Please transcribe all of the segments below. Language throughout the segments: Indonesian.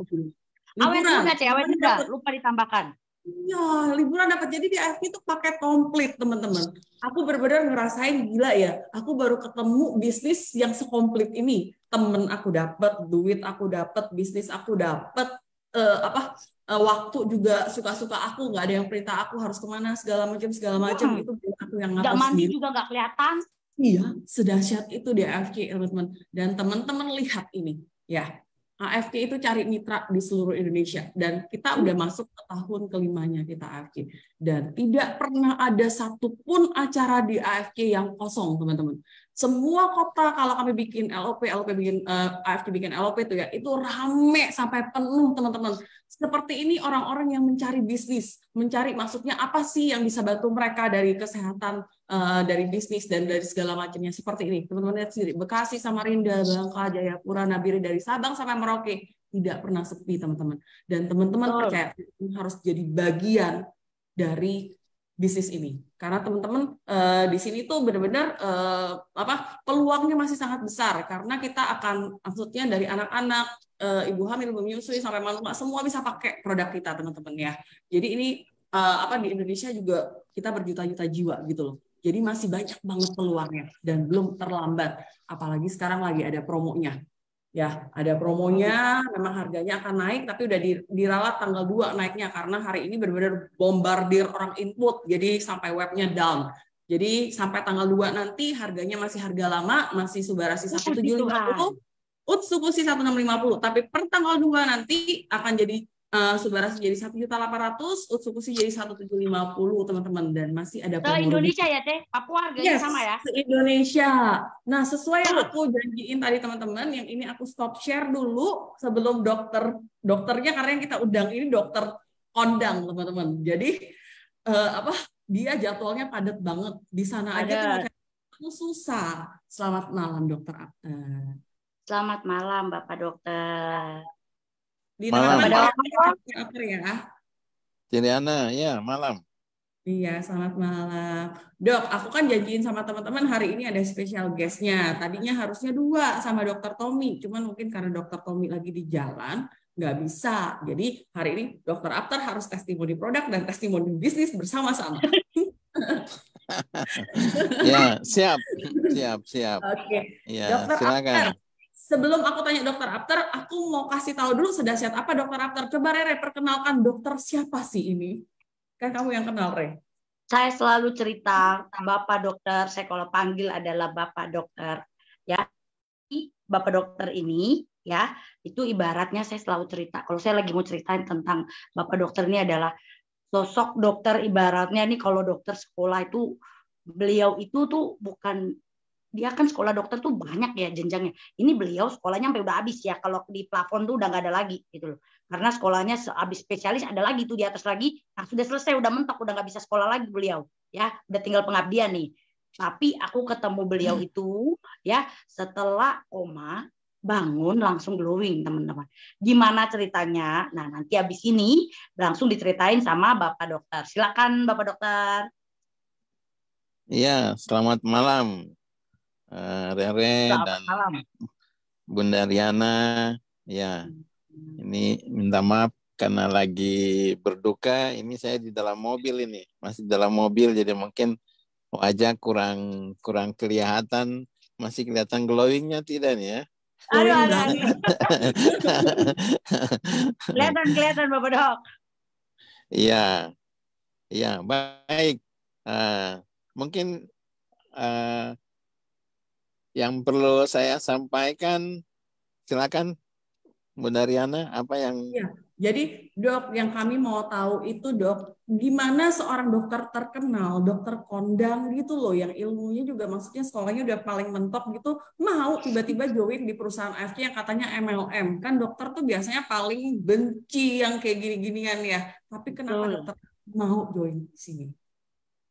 Awet Liburan, muda, cewek awet liburan muda, dapat. lupa ditambahkan. Iya, liburan dapat. Jadi di AFK itu pakai komplit, teman-teman. Aku benar-benar ngerasain gila ya. Aku baru ketemu bisnis yang sekomplit ini. Temen aku dapat, duit aku dapat, bisnis aku dapat, apa waktu juga suka-suka aku. Nggak ada yang perintah aku harus kemana segala macam itu aku yang Nggak ngatur mandi sendiri. juga nggak kelihatan. Iya, sedahsyat itu di AFK, teman-teman. Dan teman-teman lihat ini, ya. AFK itu cari mitra di seluruh Indonesia dan kita udah masuk ke tahun kelimanya kita AFK dan tidak pernah ada satupun acara di AFK yang kosong, teman-teman. Semua kota kalau kami bikin LOP bikin AFK bikin LOP itu ya, itu rame sampai penuh, teman-teman. Seperti ini orang-orang yang mencari bisnis, mencari maksudnya apa sih yang bisa bantu mereka dari kesehatan, dari bisnis dan dari segala macamnya seperti ini. Teman-teman lihat sendiri, Bekasi, Samarinda, Bangka, Jayapura, Nabire, dari Sabang sampai Merauke tidak pernah sepi, teman-teman. Dan teman-teman percaya harus jadi bagian dari bisnis ini. Karena teman-teman di sini tuh benar-benar peluangnya masih sangat besar karena kita akan maksudnya dari anak-anak, ibu hamil, ibu menyusui sampai manula semua bisa pakai produk kita, teman-teman ya. Jadi ini di Indonesia juga kita berjuta-juta jiwa gitu loh. Jadi masih banyak banget peluangnya dan belum terlambat. Apalagi sekarang lagi ada promonya. Ya, ada promonya, memang harganya akan naik, tapi udah diralat tanggal 2 naiknya karena hari ini benar-benar bombardir orang input, jadi sampai webnya down. Jadi sampai tanggal 2 nanti harganya masih harga lama, masih Subarasi Puji Tuhan. 1750, Utsukushi 1650, tapi per tanggal 2 nanti akan jadi Subarasi jadi 1.800.000, Utsukushi jadi 1.750, teman-teman, dan masih ada Se promo lebih. Indonesia ya Teh, Papua harganya Yes, sama ya. se-Indonesia. Nah, sesuai yang aku janjiin tadi, teman-teman, yang ini aku stop share dulu sebelum dokternya, karena yang kita undang ini dokter kondang, teman-teman. Jadi dia jadwalnya padat banget. Di sana aja tuh mau Ada. cari aku susah. Selamat malam, Dokter Akta. Selamat malam Bapak Dokter. Di Malam. tengah-tengah Bapak ada Dokter. Dokter Akta ya. Ciliana, ya malam. Iya, selamat malam. Dok, aku kan janjiin sama teman-teman hari ini ada special guest-nya. Tadinya harusnya 2 sama Dokter Tommy, cuman mungkin karena Dokter Tommy lagi di jalan, nggak bisa. Jadi hari ini Dokter Aptar harus testimoni produk dan testimoni bisnis bersama-sama. Ya, siap. Oke, Ya, Dokter Aptar. silakan. Sebelum aku tanya Dokter Aptar, aku mau kasih tahu dulu sedahsyat apa Dokter Aptar. Coba Rere, perkenalkan dokter siapa sih ini? Kan kamu yang kenal, Re. Saya selalu cerita Bapak Dokter, saya kalau panggil adalah Bapak Dokter. Ya, Bapak Dokter ini ya, itu ibaratnya saya selalu cerita. Kalau saya lagi mau ceritain tentang Bapak Dokter ini adalah sosok dokter ibaratnya nih kalau dokter sekolah itu beliau itu tuh bukan dia kan sekolah dokter tuh banyak ya jenjangnya. Ini beliau sekolahnya sampai udah habis ya. Kalau di plafon tuh udah nggak ada lagi gitu loh. Karena sekolahnya habis spesialis ada lagi tuh di atas lagi. Nah sudah selesai, udah mentok, udah nggak bisa sekolah lagi beliau. Ya udah tinggal pengabdian nih. Tapi aku ketemu beliau itu ya setelah koma bangun langsung glowing teman-teman. Gimana ceritanya? Nah nanti habis ini langsung diceritain sama Bapak Dokter. Silakan Bapak Dokter. Iya, selamat malam. Rere Selamat dan malam. Bunda Riana. Ya, ini minta maaf karena lagi berduka. Ini saya di dalam mobil ini, masih dalam mobil, jadi mungkin wajah kurang kelihatan. Masih kelihatan glowingnya tidak nih ya? Aduh. Kelihatan Bapak Dok. Iya, baik. Mungkin yang perlu saya sampaikan, silakan Bunda Riana, apa yang... Ya, jadi dok, yang kami mau tahu itu dok, gimana seorang dokter terkenal, dokter kondang gitu loh, yang ilmunya juga maksudnya sekolahnya udah paling mentok gitu, mau tiba-tiba join di perusahaan AFC yang katanya MLM. Kan dokter tuh biasanya paling benci yang kayak gini-ginian ya. Tapi kenapa dokter mau join di sini?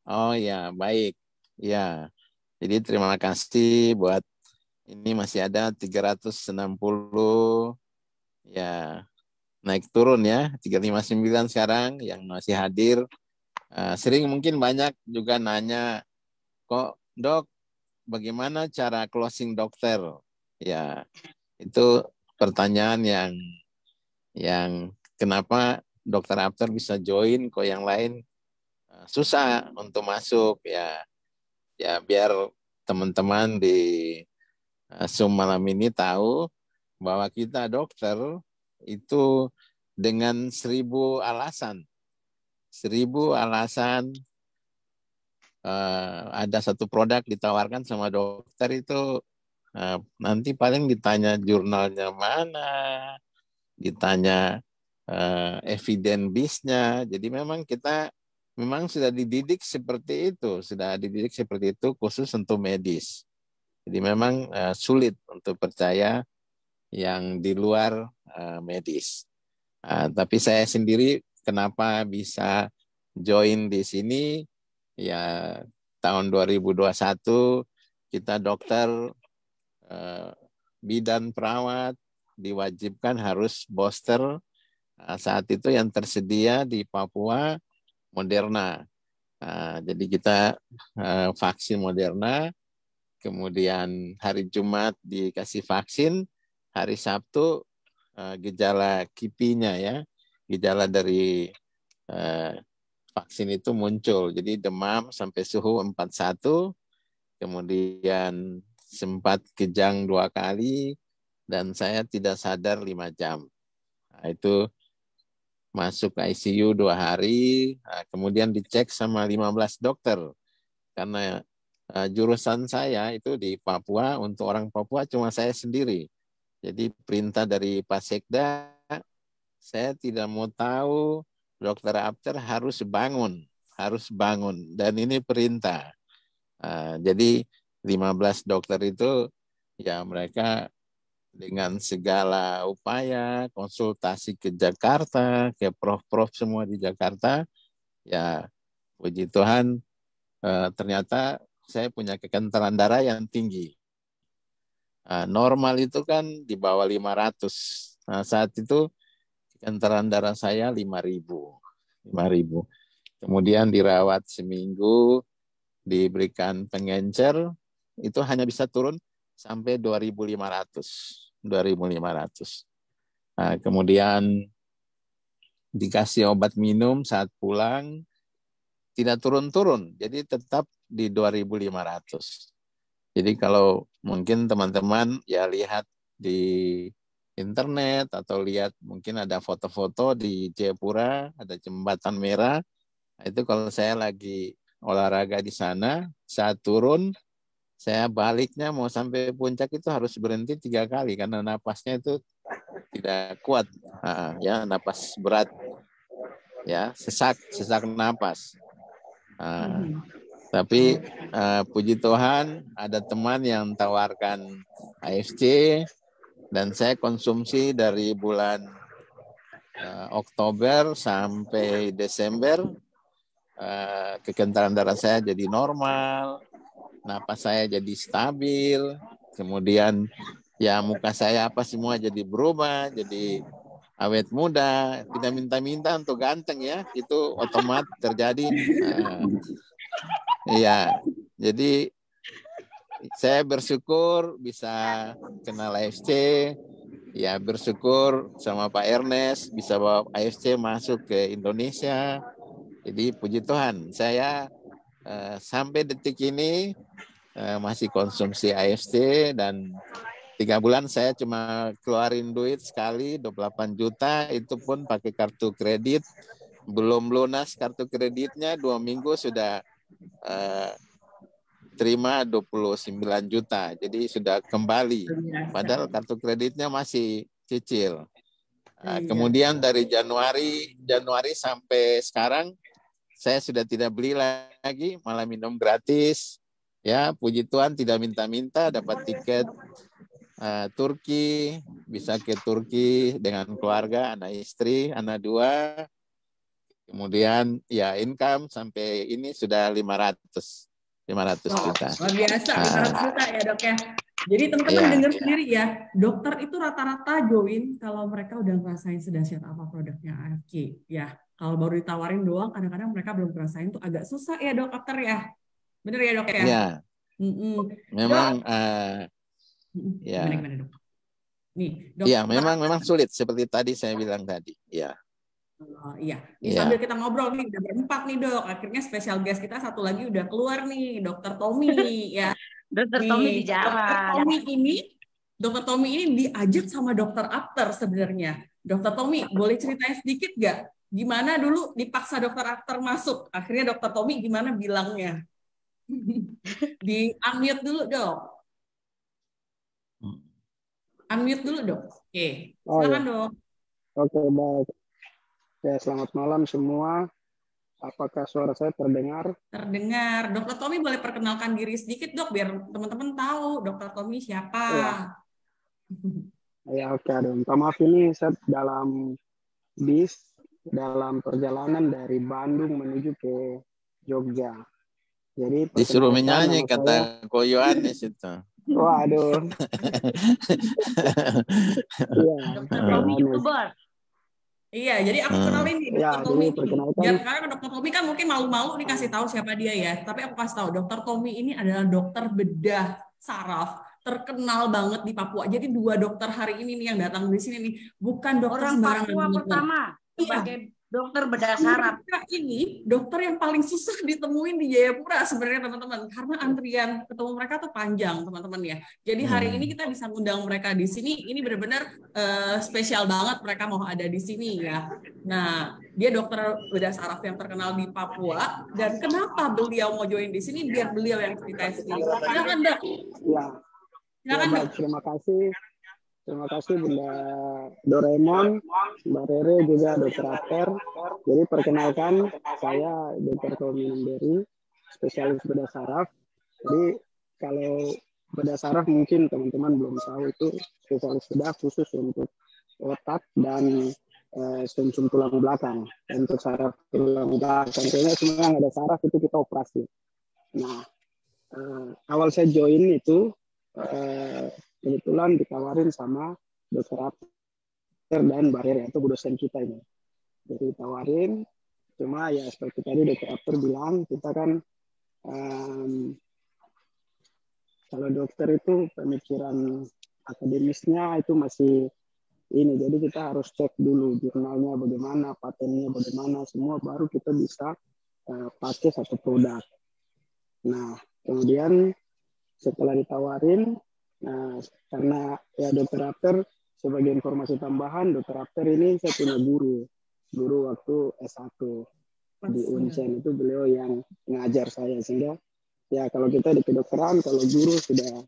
Oh ya, baik. Ya, jadi terima kasih buat ini masih ada 360 ya, naik turun ya, 359 sekarang yang masih hadir. Sering mungkin banyak juga nanya, kok dok bagaimana cara closing dokter? Ya, itu pertanyaan yang yang kenapa dokter after bisa join, kok yang lain susah untuk masuk ya. Ya biar teman-teman di Zoom malam ini tahu bahwa kita dokter itu dengan 1.000 alasan ada satu produk ditawarkan sama dokter itu nanti paling ditanya jurnalnya mana, ditanya evidence base-nya. Jadi memang kita memang sudah dididik seperti itu, khusus untuk medis. Jadi memang sulit untuk percaya yang di luar medis. Tapi saya sendiri kenapa bisa join di sini? Ya tahun 2021 kita dokter bidan perawat diwajibkan harus booster. Saat itu yang tersedia di Papua Moderna. Jadi kita vaksin Moderna, kemudian hari Jumat dikasih vaksin, hari Sabtu gejala KIPI-nya ya, gejala dari vaksin itu muncul. Jadi demam sampai suhu 41, kemudian sempat kejang 2 kali, dan saya tidak sadar 5 jam. Itu masuk ICU 2 hari, kemudian dicek sama 15 dokter. Karena jurusan saya itu di Papua, untuk orang Papua cuma saya sendiri. Jadi perintah dari Pak Sekda, saya tidak mau tahu, dokter after harus bangun. Dan ini perintah. Jadi 15 dokter itu, ya mereka dengan segala upaya, konsultasi ke Jakarta, ke prof-prof semua di Jakarta, ya puji Tuhan ternyata saya punya kekentalan darah yang tinggi. Normal itu kan di bawah 500. Saat itu kekentalan darah saya 5.000. Kemudian dirawat seminggu, diberikan pengencer, itu hanya bisa turun sampai 2.500. Kemudian dikasih obat minum saat pulang, tidak turun-turun, jadi tetap di 2.500. Jadi kalau mungkin teman-teman ya lihat di internet atau lihat mungkin ada foto-foto di Jayapura, ada jembatan merah. Itu kalau saya lagi olahraga di sana, saat turun, saya baliknya mau sampai puncak itu harus berhenti 3 kali karena napasnya itu tidak kuat. Ya, napas berat. Ya, sesak napas. Tapi puji Tuhan ada teman yang tawarkan AFC dan saya konsumsi dari bulan Oktober sampai Desember. Kekentalan darah saya jadi normal, napas saya jadi stabil, kemudian ya muka saya apa semua jadi berubah, jadi awet muda, tidak minta-minta untuk ganteng ya, itu otomatis terjadi. Iya, jadi saya bersyukur bisa kenal AFC, ya bersyukur sama Pak Ernest bisa bawa AFC masuk ke Indonesia. Jadi puji Tuhan, saya sampai detik ini masih konsumsi AFC dan 3 bulan saya cuma keluarin duit sekali 28 juta, itu pun pakai kartu kredit. Belum lunas kartu kreditnya, 2 minggu sudah terima 29 juta. Jadi sudah kembali. Padahal kartu kreditnya masih cicil. Kemudian dari Januari sampai sekarang saya sudah tidak beli lagi, malah minum gratis. Ya, puji Tuhan tidak minta-minta, dapat tiket Turki, bisa ke Turki dengan keluarga, anak istri, anak 2. Kemudian ya income sampai ini sudah 500 juta. Luar biasa, 500 juta ya dok ya. Jadi teman-teman dengar sendiri ya, dokter itu rata-rata join kalau mereka udah ngerasain sedahsyat apa produknya AFK ya. Kalau baru ditawarin doang, kadang-kadang mereka belum ngerasain tuh agak susah ya dok dokter ya. Bener ya dok ya? Iya. Memang dok, ya. Gimana dok? Nih, Iya, memang sulit seperti tadi saya bilang tadi. Ya. Iya, ini sambil kita ngobrol nih, udah berempat nih dok. Akhirnya spesial guest kita satu lagi udah keluar nih, Dokter Tommy ya. Dokter Tommy di jalan. Dokter Tommy ini diajak sama Dokter Apter sebenarnya. Dokter Tommy, boleh ceritain sedikit nggak? Gimana dulu dipaksa Dokter Apter masuk? Akhirnya Dokter Tommy gimana bilangnya? Di unmute dulu dok. Unmute dulu dok. Oke, silakan dok. Oke, baik. Ya, selamat malam semua. Apakah suara saya terdengar? Terdengar. Dokter Tommy boleh perkenalkan diri sedikit dok, biar teman-teman tahu Dokter Tommy siapa. Ya, oke. Minta maaf, ini saya dalam bis, dalam perjalanan dari Bandung menuju ke Jogja. Jadi disuruh menyanyi kata Koyo Anis itu. Waduh. Iya. Dokter Tommy YouTuber. Iya, jadi aku kenalin nih Dokter Tommy. Biar karena Dokter Tommy kan mungkin malu-malu nih kasih tahu siapa dia ya. Tapi aku kasih tahu, Dokter Tommy ini adalah dokter bedah saraf terkenal banget di Papua. Jadi 2 dokter hari ini nih yang datang di sini nih bukan dokter orang sembarangan. Papua pertama sebagai dokter bedah saraf. Ini dokter yang paling susah ditemuin di Jayapura sebenarnya teman-teman, karena antrian ketemu mereka tuh panjang teman-teman ya. Jadi hari ini kita bisa ngundang mereka di sini, ini benar-benar spesial banget mereka mau ada di sini ya. Nah, dia dokter bedah saraf yang terkenal di Papua, dan kenapa beliau mau join di sini biar beliau yang cerita sendiri. Silakan dok. Silakan dok. Terima kasih Bunda Doraemon, Mbak Rere, juga Dokter Apter. Jadi perkenalkan, saya Dr. Tommy Nanderi, spesialis bedah saraf. Jadi kalau bedah saraf mungkin teman-teman belum tahu, itu spesialis bedah khusus untuk otak dan sumsum tulang belakang. Untuk saraf tulang belakang, kayaknya semua yang ada saraf itu kita operasi. Nah, awal saya join itu kebetulan ditawarin sama Dokter Apter dan Mbak Rere, itu dosen kita ini. Jadi ditawarin, cuma ya seperti tadi Dokter Apter bilang, kita kan kalau dokter itu pemikiran akademisnya itu masih ini, jadi kita harus cek dulu jurnalnya bagaimana, patennya bagaimana, semua baru kita bisa pakai satu produk. Nah, kemudian setelah ditawarin, nah, karena ya Dokter Apter, sebagai informasi tambahan, Dokter Apter ini saya punya guru waktu S1 di Uncen, itu beliau yang ngajar saya, sehingga ya kalau kita di kedokteran, kalau guru sudah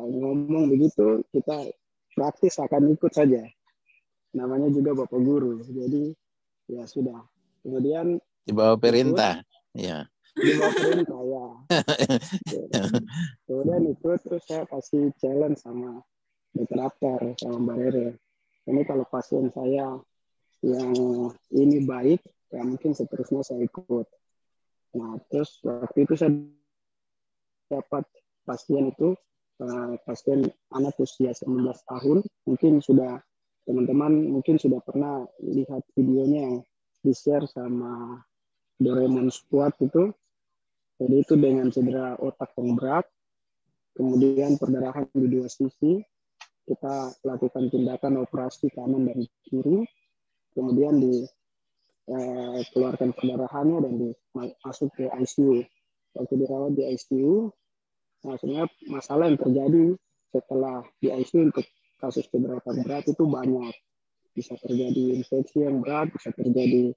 ngomong begitu, kita praktis akan ikut saja. Namanya juga Bapak Guru, jadi ya sudah. Kemudian di bawah perintah, ya. Di bawah perintah ya. Kemudian itu terus saya kasih challenge sama Dokter Apter sama Mbak Rere. Ini kalau pasien saya yang ini baik, ya mungkin seterusnya saya ikut. Nah, terus waktu itu saya dapat pasien itu, pasien anak usia 19 tahun, mungkin sudah teman-teman mungkin sudah pernah lihat videonya yang di-share sama Doraemon Squad itu. Jadi itu dengan cedera otak yang berat, kemudian perdarahan di 2 sisi, kita lakukan tindakan operasi kanan dan kiri, kemudian dikeluarkan perdarahannya dan masuk ke ICU. Waktu dirawat di ICU, nah sebenarnya masalah yang terjadi setelah di ICU untuk kasus cedera otak berat itu banyak. Bisa terjadi infeksi yang berat, bisa terjadi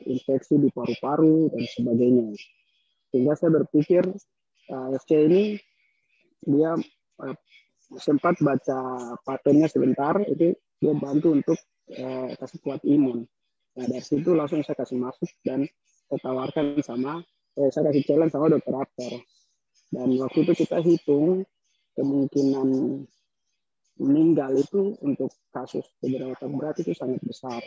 infeksi di paru-paru dan sebagainya. Sehingga saya berpikir FC ini dia sempat baca patennya sebentar, itu dia bantu untuk kasih kuat imun. Nah dari situ langsung saya kasih masuk dan saya tawarkan saya kasih challenge sama Dokter Apter. Dan waktu itu kita hitung kemungkinan meninggal itu untuk kasus cedera otak berat itu sangat besar.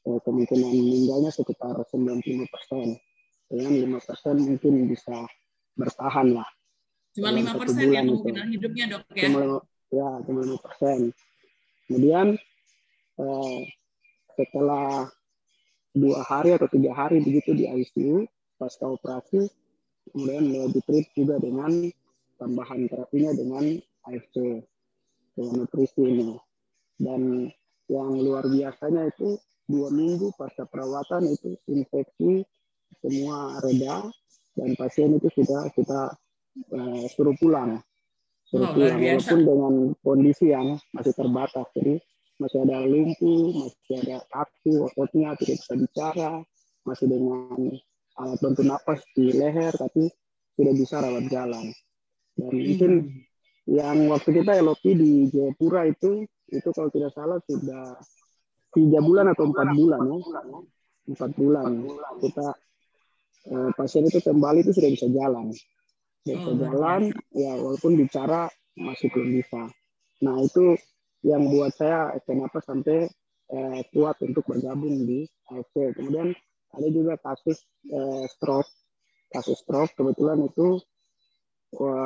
Kemungkinan meninggalnya sekitar 95%. Dengan 5% mungkin bisa bertahan lah. Cuma 5% ya kemungkinan hidupnya dok ya? Cuma 5%. Kemudian setelah 2 hari atau 3 hari begitu di ICU, pasca operasi, kemudian di treat juga dengan tambahan terapinya dengan AFC. nutrisi ini. Dan yang luar biasanya itu 2 minggu pasca perawatan itu infeksi semua reda dan pasien itu sudah kita suruh pulang. Luar biasa. Walaupun dengan kondisi yang masih terbatas. Jadi masih ada lumpuh, masih ada kaku ototnya, tidak bisa bicara, masih dengan alat bantu napas di leher, tapi sudah bisa rawat jalan. Dan mungkin yang waktu kita LOP di Jayapura itu kalau tidak salah sudah 3 bulan atau 4 bulan ya. 4 bulan kita pasien itu kembali itu sudah bisa jalan. Bisa jalan, ya walaupun bicara masih belum bisa. Nah itu yang buat saya kenapa sampai kuat untuk bergabung di AFC. Kemudian ada juga kasus stroke. Kasus stroke kebetulan itu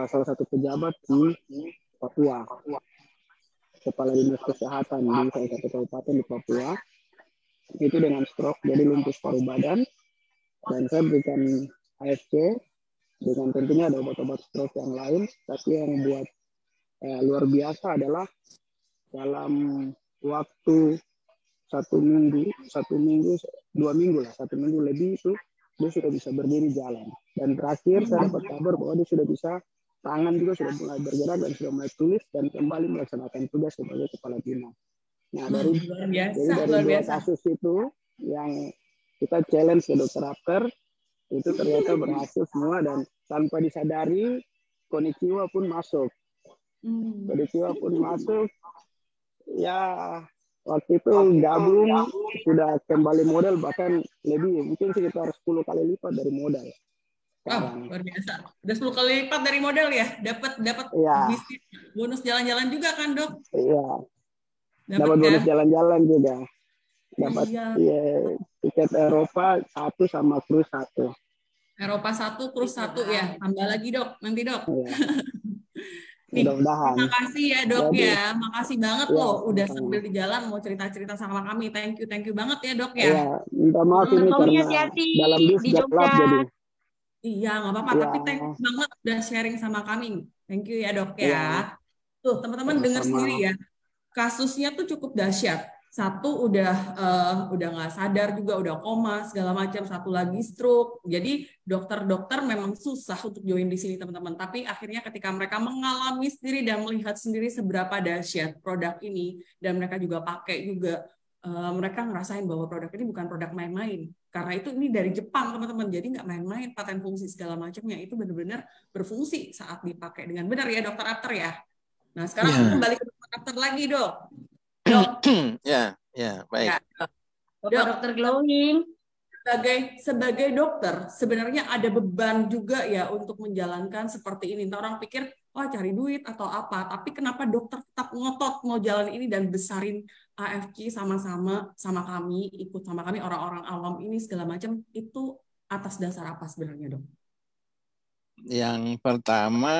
salah satu pejabat di Papua. Kepala Dinas Kesehatan di salah satu kabupaten di Papua. Itu dengan stroke, jadi lumpuh paru badan. Dan saya berikan AFC. Dengan tentunya ada obat-obat stroke yang lain, tapi yang buat luar biasa adalah dalam waktu 1 minggu, 2 minggu lah, 1 minggu lebih itu dia sudah bisa berdiri jalan. Dan terakhir saya dapat kabar bahwa dia sudah bisa, tangan juga sudah mulai bergerak dan sudah mulai tulis dan kembali melaksanakan tugas sebagai kepala dinas. Nah dari dua kasus itu yang kita challenge ke dokter itu ternyata berhasil semua dan tanpa disadari Konichiwa pun masuk. Konichiwa pun masuk. Ya waktu itu gabung sudah kembali modal bahkan lebih mungkin sekitar 10 kali lipat dari modal. Luar biasa. Udah 10 kali lipat dari modal ya? Dapat ya. Bonus jalan-jalan juga kan, Dok? Iya. Dapat bonus jalan-jalan juga. Dapat tiket Eropa 1 sama cruise 1. Eropa 1, cruise 1 ya. Tambah lagi, Dok. Nanti, Dok. Iya. Mudah-mudahan. Terima kasih ya, Dok. Ya. Makasih banget loh udah sambil di jalan mau cerita-cerita sama kami. Thank you banget ya, Dok ya. Iya, minta maaf ini karena dalam bis gelap jadi. Iya, nggak apa-apa. Tapi thank you banget udah sharing sama kami. Thank you ya, Dok ya. Tuh, teman-teman dengar sendiri ya. Kasusnya tuh cukup dahsyat. Satu udah nggak sadar juga, udah koma segala macam. Satu lagi stroke. Jadi dokter-dokter memang susah untuk join di sini teman-teman. Tapi akhirnya ketika mereka mengalami sendiri dan melihat sendiri seberapa dahsyat produk ini dan mereka juga pakai juga, mereka ngerasain bahwa produk ini bukan produk main-main. Karena itu ini dari Jepang teman-teman. Jadi nggak main-main, paten fungsi segala macamnya itu benar-benar berfungsi saat dipakai dengan benar ya Dokter Apter ya. Nah sekarang kembali ke Dokter Apter lagi Dok. Ya, baik. Ya, Dokter Glowing. Sebagai dokter, sebenarnya ada beban juga ya untuk menjalankan seperti ini. Entah orang pikir, wah cari duit atau apa. Tapi kenapa dokter tetap ngotot mau jalan ini dan besarin AFC sama-sama sama kami, ikut sama kami orang-orang awam ini segala macam, itu atas dasar apa sebenarnya Dok? Yang pertama,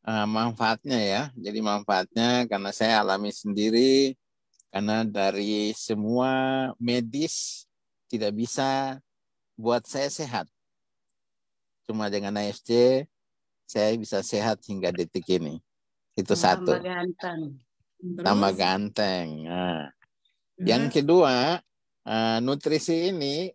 manfaatnya ya. Jadi manfaatnya karena saya alami sendiri, karena dari semua medis tidak bisa buat saya sehat. Cuma dengan AFC saya bisa sehat hingga detik ini. Itu satu. Tambah ganteng. Tambah ganteng. Nah. Yang kedua, nutrisi ini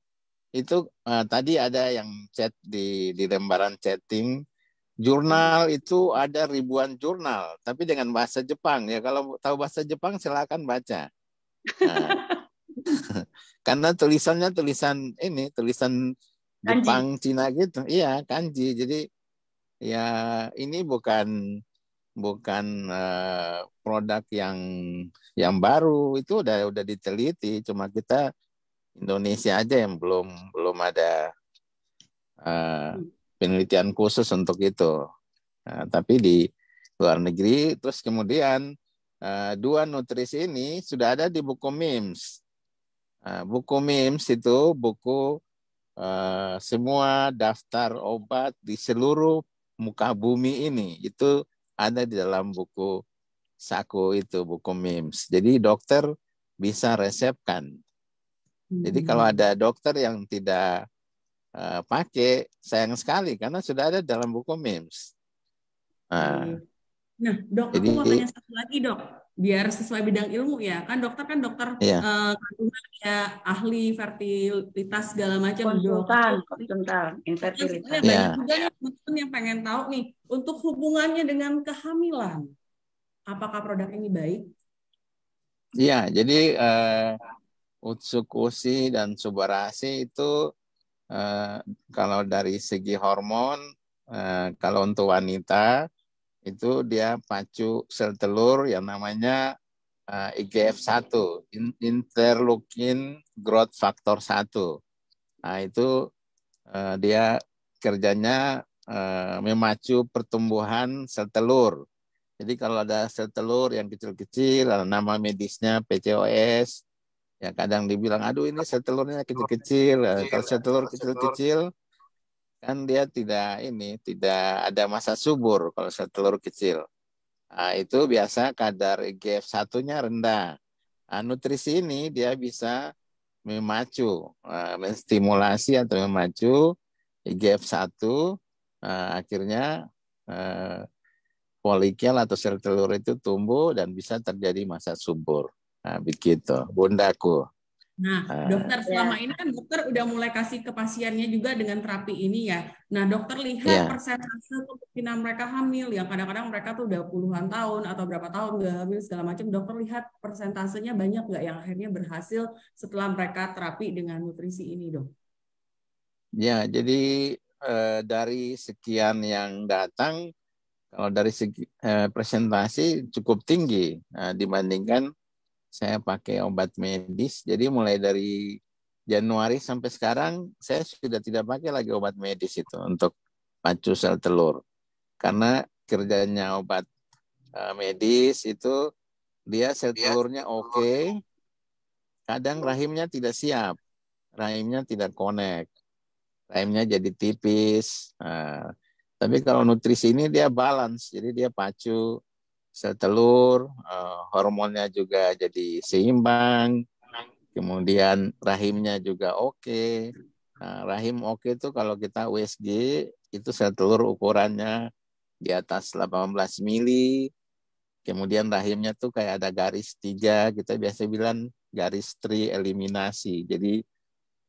itu tadi ada yang chat di lembaran chatting. Jurnal itu ada ribuan jurnal, tapi dengan bahasa Jepang ya. Kalau tahu bahasa Jepang silakan baca. Nah, karena tulisan Jepang, Cina gitu. Iya, kanji. Jadi ya ini bukan produk yang baru, itu udah diteliti. Cuma kita Indonesia aja yang belum ada penelitian khusus untuk itu. Nah, tapi di luar negeri, terus kemudian 2 nutrisi ini sudah ada di buku MIMS. Buku MIMS itu buku semua daftar obat di seluruh muka bumi ini. Itu ada di dalam buku saku itu, buku MIMS. Jadi dokter bisa resepkan. Jadi kalau ada dokter yang tidak pakai, sayang sekali karena sudah ada dalam buku MIMS. Nah, dok, aku mau Jadi tanya satu lagi, dok. Biar sesuai bidang ilmu ya. Kan dokter ya, kandungan ya, ahli fertilitas segala macam, dok. konsultan Kan sebenarnya infertilitas. banyak ya, juga nih teman-teman yang pengen tahu nih, untuk hubungannya dengan kehamilan. Apakah produk ini baik? ya. Jadi Utsukushi dan Subarashi itu eh, kalau dari segi hormon, kalau untuk wanita itu dia pacu sel telur yang namanya IGF-1, interleukin growth factor 1. Nah, itu dia kerjanya memacu pertumbuhan sel telur. Jadi kalau ada sel telur yang kecil-kecil, nama medisnya PCOS, ya kadang dibilang, aduh ini sel telurnya kecil-kecil. Kalau sel telur kecil-kecil, kan dia tidak ada masa subur kalau sel telur kecil. Nah, itu biasa kadar IGF-1-nya rendah. Nah, nutrisi ini dia bisa memacu, menstimulasi atau memacu IGF-1, akhirnya eh, folikel atau sel telur itu tumbuh dan bisa terjadi masa subur. Nah, begitu, bundaku. Nah, Nah, dokter selama Ya, ini kan dokter udah mulai kasih ke pasiennya juga dengan terapi ini ya. Nah, dokter lihat ya, persentase kemungkinan mereka hamil yang kadang-kadang mereka tuh udah puluhan tahun atau berapa tahun nggak hamil segala macam. Dokter lihat persentasenya banyak nggak yang akhirnya berhasil setelah mereka terapi dengan nutrisi ini, dok? ya. Jadi dari sekian yang datang, kalau dari segi presentasi cukup tinggi dibandingkan saya pakai obat medis. Jadi mulai dari Januari sampai sekarang saya sudah tidak pakai lagi obat medis itu untuk pacu sel telur. Karena kerjanya obat medis itu dia sel telurnya oke, kadang rahimnya tidak siap, rahimnya tidak connect, rahimnya jadi tipis. Tapi kalau nutrisi ini dia balance, jadi dia pacu sel telur, hormonnya juga jadi seimbang, kemudian rahimnya juga oke. Nah, rahim oke itu kalau kita USG itu sel telur ukurannya di atas 18 mili, kemudian rahimnya tuh kayak ada garis 3, kita biasa bilang garis tri-eliminasi. Jadi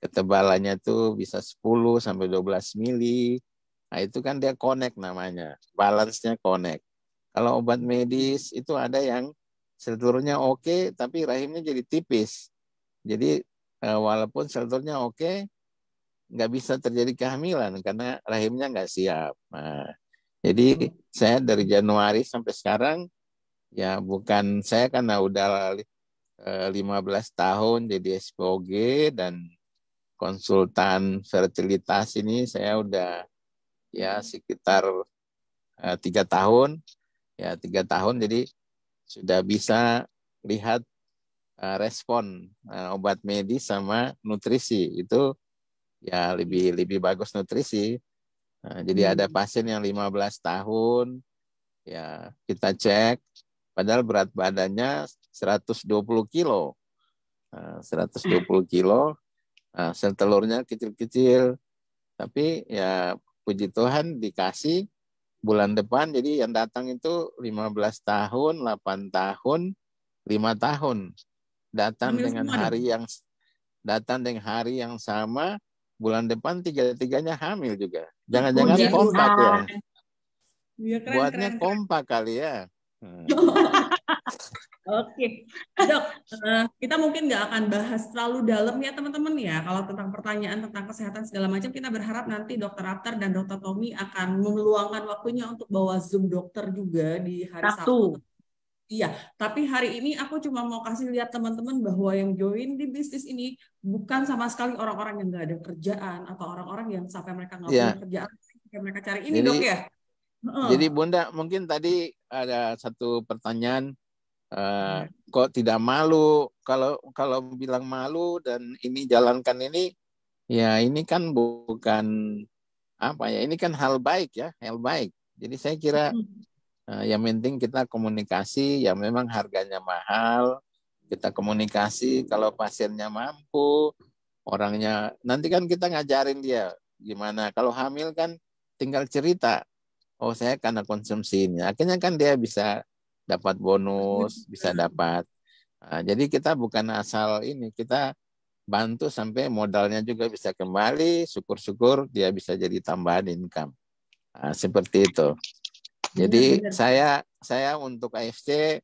ketebalannya tuh bisa 10 sampai 12 mili. Nah, itu kan dia connect namanya, balance-nya connect. Kalau obat medis itu ada yang sel telurnya oke, tapi rahimnya jadi tipis. Jadi walaupun sel telurnya oke, nggak bisa terjadi kehamilan karena rahimnya nggak siap. Nah, jadi saya dari Januari sampai sekarang, ya bukan saya karena udah 15 tahun jadi SPOG dan konsultan fertilitas ini saya udah ya sekitar 3 tahun, ya 3 tahun, jadi sudah bisa lihat respon obat medis sama nutrisi itu ya lebih lebih bagus nutrisi. Jadi ada pasien yang 15 tahun, ya kita cek, padahal berat badannya 120 kilo. 120 kilo, sel telurnya kecil-kecil, tapi ya puji Tuhan dikasih bulan depan, jadi yang datang itu 15 tahun, 8 tahun, 5 tahun. Datang Hamil dengan semua, dok? hari yang sama, bulan depan tiga-tiganya hamil juga. Jangan-jangan Puji puji kompak Tuhan. ya. Tuhan. Ya, keren, Buatnya keren, keren. kompak kali ya. Oke, dok, kita mungkin nggak akan bahas terlalu dalam ya teman-teman ya. Kalau tentang pertanyaan tentang kesehatan segala macam, kita berharap nanti Dokter Aptar dan Dokter Tommy akan meluangkan waktunya untuk bawa Zoom dokter juga di hari Sabtu. Sabtu. Iya, tapi hari ini aku cuma mau kasih lihat teman-teman bahwa yang join di bisnis ini bukan sama sekali orang-orang yang nggak ada kerjaan atau orang-orang yang sampai mereka nggak punya Ya, kerjaan, sampai mereka cari ini, dok jadi ya. Heeh. jadi Bunda mungkin tadi ada satu pertanyaan, Ya. kok tidak malu, kalau kalau bilang malu dan ini jalankan ini, ya ini kan bukan apa ya, ini kan hal baik ya, hal baik. Jadi saya kira yang penting kita komunikasi, yang memang harganya mahal, kita komunikasi, kalau pasiennya mampu, orangnya, nanti kan kita ngajarin dia gimana. Kalau hamil kan tinggal cerita, oh saya karena konsumsi ini. Akhirnya kan dia bisa dapat bonus, bisa dapat. Jadi kita bukan asal ini, kita bantu sampai modalnya juga bisa kembali, syukur-syukur dia bisa jadi tambahan income. Seperti itu. Jadi saya untuk AFC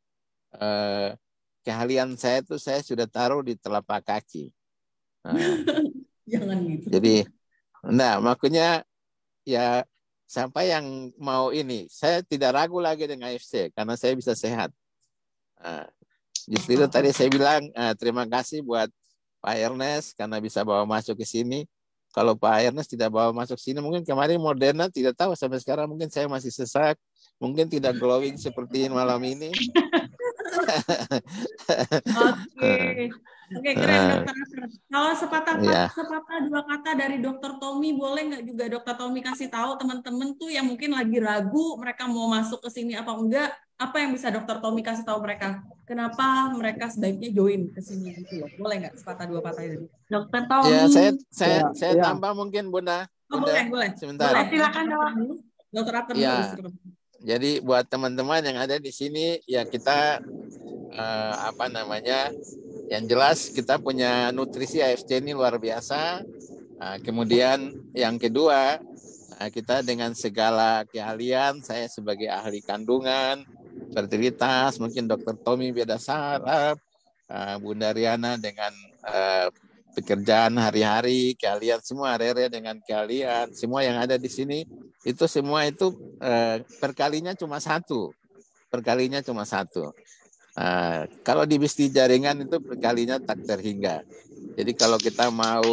keahlian saya itu saya sudah taruh di telapak kaki. Jangan gitu. Jadi, makanya ya siapa yang mau ini, saya tidak ragu lagi dengan AFC karena saya bisa sehat. Justru tadi saya bilang terima kasih buat Pak Ernest karena bisa bawa masuk ke sini. Kalau Pak Ernest tidak bawa masuk sini, mungkin kemarin Moderna tidak tahu sampai sekarang mungkin saya masih sesak, mungkin tidak glowing seperti malam ini. Oke, keren dokter. Kalau sepatah dua kata dari dokter Tommy, boleh nggak juga dokter Tommy kasih tahu teman-teman tuh yang mungkin lagi ragu mereka mau masuk ke sini apa enggak, apa yang bisa dokter Tommy kasih tahu mereka? Kenapa mereka sebaiknya join ke sini gitu loh? Boleh nggak sepatah dua kata itu? Dokter Tommy. Ya, saya tambah mungkin Bunda. Boleh. Sebentar. Boleh, silakan dokter Apter dulu. Jadi buat teman-teman yang ada di sini ya kita yang jelas kita punya nutrisi AFC ini luar biasa. Kemudian yang kedua kita dengan segala keahlian, saya sebagai ahli kandungan, fertilitas, mungkin Dokter Tommy beda saraf, Bunda Riana dengan pekerjaan hari-hari, keahlian semua, Rere dengan keahlian, semua yang ada di sini itu semua itu perkalinya cuma satu. Kalau di bisnis jaringan itu perkalinya tak terhingga. Jadi kalau kita mau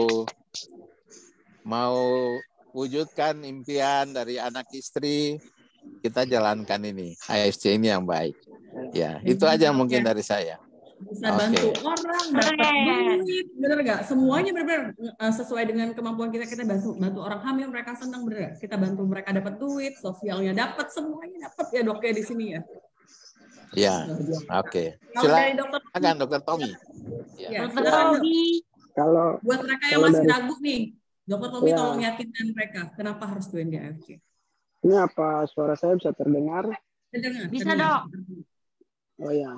wujudkan impian dari anak istri, kita jalankan ini AFC ini yang baik. Ya, itu aja mungkin dari saya. Bisa bantu orang, dapat duit, bener nggak? Semuanya bener-bener sesuai dengan kemampuan kita. Kita bantu orang hamil, mereka senang, bener nggak? Kita bantu mereka dapat duit, sosialnya dapat, semuanya dapat ya dok ya di sini ya. Ya, oke. Silakan Dokter Tommy. Ya, Dokter Tommy. Kalau buat mereka yang masih ragu nih, Dokter Tommy tolong yakinkan mereka kenapa harus join di AFC. Ini apa suara saya bisa terdengar? Bisa dok. Oh ya.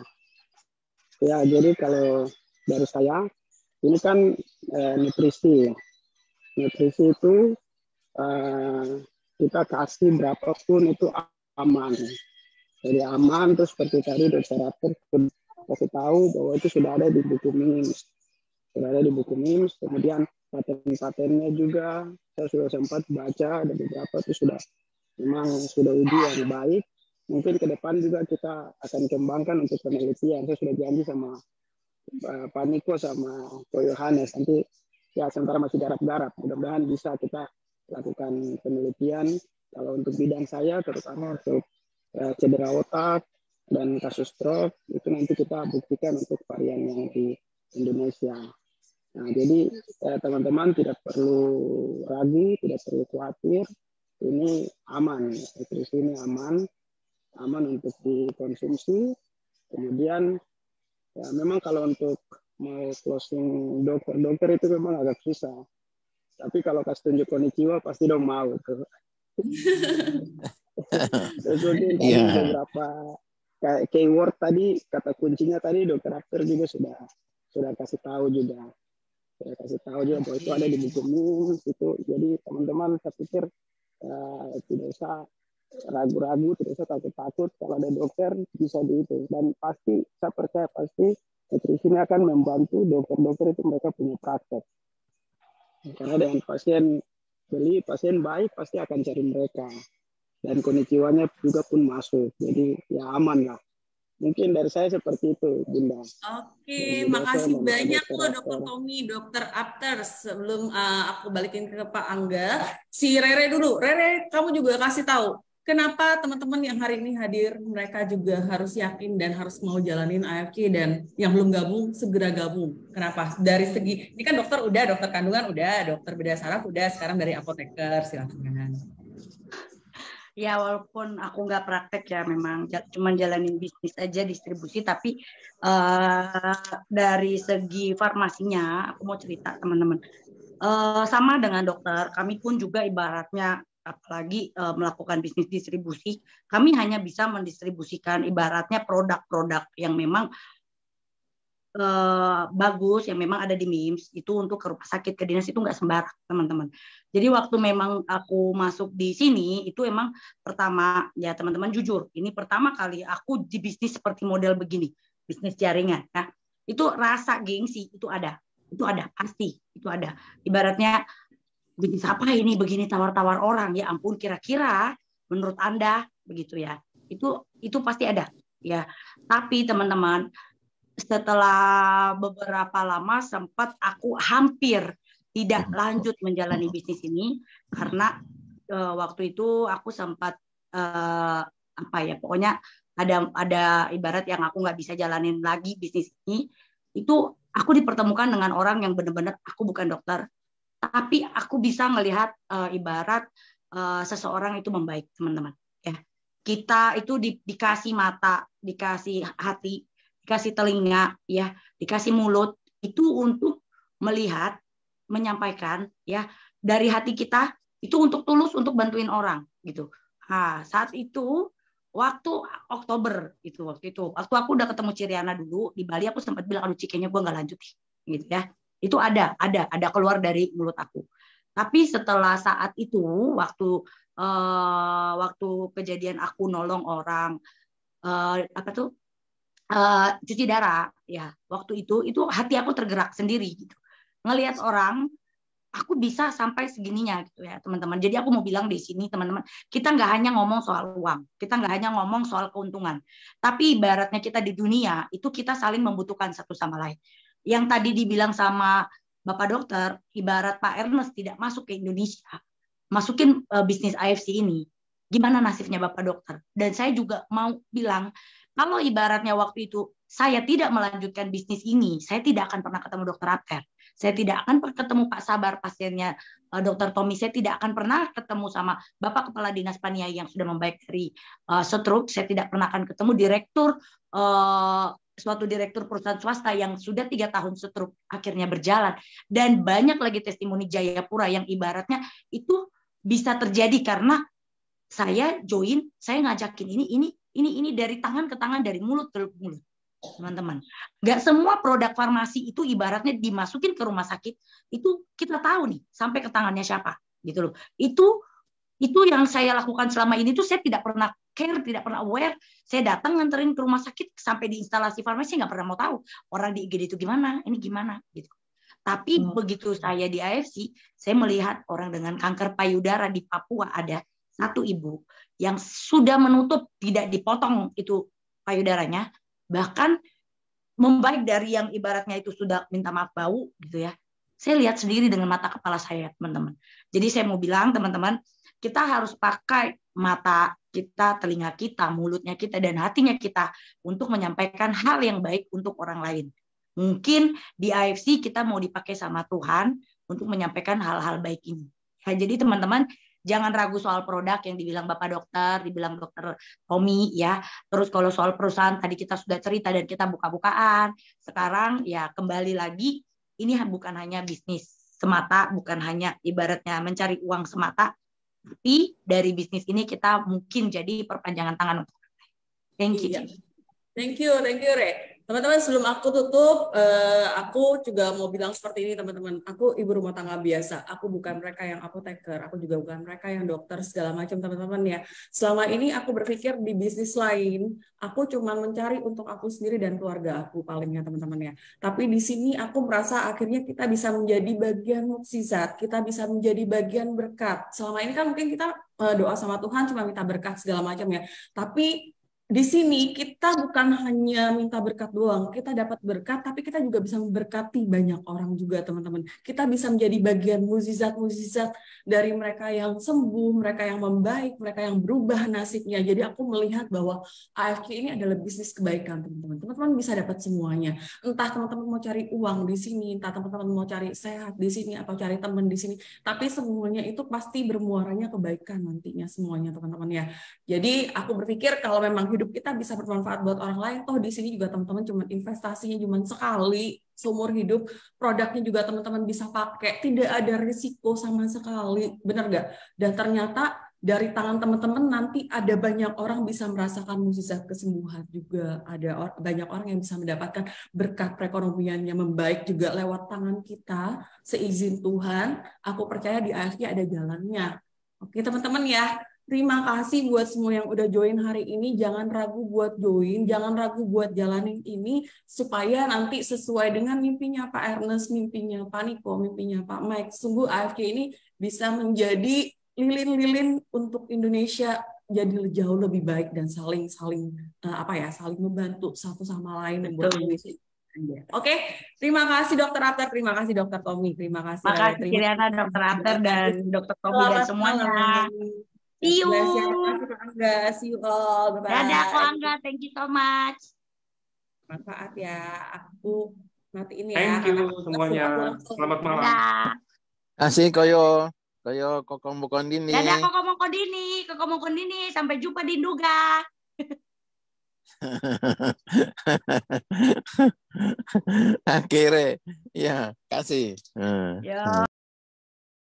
Ya, jadi kalau dari saya ini kan nutrisi. Nutrisi itu kita kasih berapapun itu aman. Jadi aman, terus seperti tadi dokter Rapper kasih tahu bahwa itu sudah ada di buku MIMS. Kemudian paten-patennya juga saya sudah sempat baca, ada beberapa itu memang sudah uji yang baik. Mungkin ke depan juga kita akan kembangkan untuk penelitian. Saya sudah janji sama Pak Niko sama Ko Yohanes. Nanti ya sementara masih garap-garap. Mudah-mudahan bisa kita lakukan penelitian. Kalau untuk bidang saya, terutama untuk cedera otak dan kasus stroke, itu nanti kita buktikan untuk varian yang di Indonesia. Nah, jadi teman-teman tidak perlu ragu, tidak perlu khawatir. Ini aman, nutrisi ini aman untuk dikonsumsi. Kemudian ya memang kalau untuk mau closing dokter itu memang agak susah. Tapi kalau kasih tunjuk konnichiwa pasti dong mau tuh. Terus mungkin beberapa keyword tadi, kata kuncinya tadi dokter Apter juga sudah kasih tahu juga. Bahwa itu ada di buku MIMS itu. Jadi teman-teman saya pikir tidak usah ragu-ragu, tidak usah takut-takut. Kalau ada dokter bisa di itu. Dan pasti saya percaya nutrisi ini akan membantu dokter-dokter itu, mereka punya praktek. Karena dengan pasien baik pasti akan cari mereka. Dan konnichiwanya juga pun masuk. Jadi ya aman lah. Mungkin dari saya seperti itu, Bunda. Oke, makasih banyak loh Dokter Tommy, Dokter Apter. Sebelum aku balikin ke Pak Angga, si Rere dulu. Rere, kamu juga kasih tahu kenapa teman-teman yang hari ini hadir, mereka juga harus yakin dan harus mau jalanin AFC, dan yang belum gabung segera gabung. Kenapa? Dari segi, ini kan dokter udah, dokter kandungan udah, dokter bedah saraf udah, sekarang dari apoteker, silakan. Ya walaupun aku nggak praktek ya, memang cuma jalanin bisnis aja, distribusi, tapi dari segi farmasinya aku mau cerita teman-teman. Sama dengan dokter, kami pun juga ibaratnya apalagi melakukan bisnis distribusi, kami hanya bisa mendistribusikan ibaratnya produk-produk yang memang bagus, yang memang ada di MIMS, itu untuk ke rumah sakit, ke dinas, itu nggak sembarang, teman-teman. Jadi waktu memang aku masuk di sini, itu emang pertama, ya teman-teman jujur, ini pertama kali aku di bisnis seperti model begini, bisnis jaringan. Nah, itu rasa gengsi, itu ada, pasti, itu ada. Ibaratnya, bisnis apa ini, begini tawar-tawar orang, ya ampun, kira-kira menurut Anda, begitu ya, itu pasti ada. Ya, tapi teman-teman, setelah beberapa lama sempat aku hampir tidak lanjut menjalani bisnis ini karena waktu itu aku sempat apa ya, pokoknya ada ibarat yang aku nggak bisa jalanin lagi bisnis ini. Itu aku dipertemukan dengan orang yang benar-benar, aku bukan dokter, tapi aku bisa melihat ibarat seseorang itu membaik, teman-teman. Ya, kita itu dikasih mata, dikasih hati, dikasih telinga, ya, dikasih mulut, itu untuk melihat, menyampaikan, ya, dari hati kita, itu untuk tulus, untuk bantuin orang, gitu. Nah, saat itu, waktu Oktober, waktu aku udah ketemu Ciriana dulu, di Bali aku sempat bilang, aduh Cikenya gue nggak lanjut, gitu ya. Itu ada keluar dari mulut aku. Tapi setelah saat itu, waktu kejadian aku nolong orang, cuci darah, ya, waktu itu hati aku tergerak sendiri gitu, ngelihat orang, aku bisa sampai segininya gitu ya teman-teman. Jadi aku mau bilang di sini teman-teman, kita nggak hanya ngomong soal uang, kita nggak hanya ngomong soal keuntungan, tapi ibaratnya kita di dunia itu kita saling membutuhkan satu sama lain. Yang tadi dibilang sama Bapak Dokter, ibarat Pak Ernest tidak masuk ke Indonesia, masukin bisnis AFC ini, gimana nasibnya Bapak Dokter? Dan saya juga mau bilang, kalau ibaratnya waktu itu saya tidak melanjutkan bisnis ini, saya tidak akan pernah ketemu Dokter Ater. Saya tidak akan pernah ketemu Pak Sabar, pasiennya Dokter Tommy. Saya tidak akan pernah ketemu sama Bapak Kepala Dinas Paniai yang sudah membaik dari stroke. Saya tidak pernah akan ketemu suatu direktur perusahaan swasta yang sudah 3 tahun stroke akhirnya berjalan. Dan banyak lagi testimoni Jayapura yang ibaratnya itu bisa terjadi karena saya join, saya ngajakin ini dari tangan ke tangan, dari mulut ke mulut, teman-teman. Nggak semua produk farmasi itu ibaratnya dimasukin ke rumah sakit, itu kita tahu nih sampai ke tangannya siapa, gitu loh. Itu yang saya lakukan selama ini tuh saya tidak pernah care, tidak pernah aware. Saya datang nganterin ke rumah sakit sampai di instalasi farmasi, nggak pernah mau tahu orang di IGD itu gimana, ini gimana, gitu. Tapi begitu saya di AFC, saya melihat orang dengan kanker payudara di Papua, ada satu ibu yang sudah menutup, tidak dipotong itu payudaranya, bahkan membaik dari yang ibaratnya itu sudah minta maaf bau gitu ya. Saya lihat sendiri dengan mata kepala saya, teman-teman. Jadi saya mau bilang teman-teman, kita harus pakai mata kita, telinga kita, mulutnya kita, dan hatinya kita untuk menyampaikan hal yang baik untuk orang lain. Mungkin di AFC kita mau dipakai sama Tuhan untuk menyampaikan hal-hal baik ini. Ya, jadi teman-teman, jangan ragu soal produk yang dibilang Bapak Dokter, dibilang Dokter Tommy ya. Terus kalau soal perusahaan tadi kita sudah cerita dan kita buka-bukaan. Sekarang ya kembali lagi, ini bukan hanya bisnis semata, bukan hanya ibaratnya mencari uang semata, tapi dari bisnis ini kita mungkin jadi perpanjangan tangan untuk orang lain. Thank you. Iya. Thank you Re. Teman-teman, sebelum aku tutup, aku juga mau bilang seperti ini, teman-teman. Aku ibu rumah tangga biasa. Aku bukan mereka yang apoteker. Aku juga bukan mereka yang dokter segala macam, teman-teman ya. Selama ini aku berpikir di bisnis lain, aku cuma mencari untuk aku sendiri dan keluarga aku palingnya, teman-teman ya. Tapi di sini aku merasa akhirnya kita bisa menjadi bagian mukjizat. Kita bisa menjadi bagian berkat. Selama ini kan mungkin kita doa sama Tuhan cuma minta berkat segala macam ya. Tapi di sini kita bukan hanya minta berkat doang, kita dapat berkat, tapi kita juga bisa memberkati banyak orang juga, teman-teman. Kita bisa menjadi bagian mukjizat-mukjizat dari mereka yang sembuh, mereka yang membaik, mereka yang berubah nasibnya. Jadi aku melihat bahwa AFK ini adalah bisnis kebaikan, teman-teman. Teman-teman bisa dapat semuanya. Entah teman-teman mau cari uang di sini, entah teman-teman mau cari sehat di sini, atau cari teman di sini. Tapi semuanya itu pasti bermuaranya kebaikan nantinya semuanya, teman-teman ya. Jadi aku berpikir kalau memang hidup hidup kita bisa bermanfaat buat orang lain. Toh di sini juga teman-teman cuma investasinya cuma sekali seumur hidup, produknya juga teman-teman bisa pakai, tidak ada risiko sama sekali, benar nggak? Dan ternyata dari tangan teman-teman nanti ada banyak orang bisa merasakan mukjizat kesembuhan juga, ada banyak orang yang bisa mendapatkan berkat perekonomiannya membaik juga lewat tangan kita, seizin Tuhan. Aku percaya di AFK ada jalannya. Oke teman-teman ya, terima kasih buat semua yang udah join hari ini. Jangan ragu buat join, jangan ragu buat jalanin ini supaya nanti sesuai dengan mimpinya Pak Ernest, mimpinya Pak Niko, mimpinya Pak Mike. Sungguh AFK ini bisa menjadi lilin-lilin untuk Indonesia jadi jauh lebih baik dan saling membantu satu sama lain buat Indonesia. Oke, terima kasih Dokter Ater, terima kasih Dokter Tommy, terima kasih. Makasih Kiriana, Dokter Ater dan Dokter Tommy dan semuanya. See you. See you all. Bye-bye. Dadah Ko Angga, thank you so much. Manfaat ya, aku matiin ya. Thank you semuanya. Selamat malam. Dadah. Asik Koyo Kokomo Kondini. Dadah Kokomo Kondini. Sampai jumpa di Nduga. Akhirnya, ya kasih. Ya.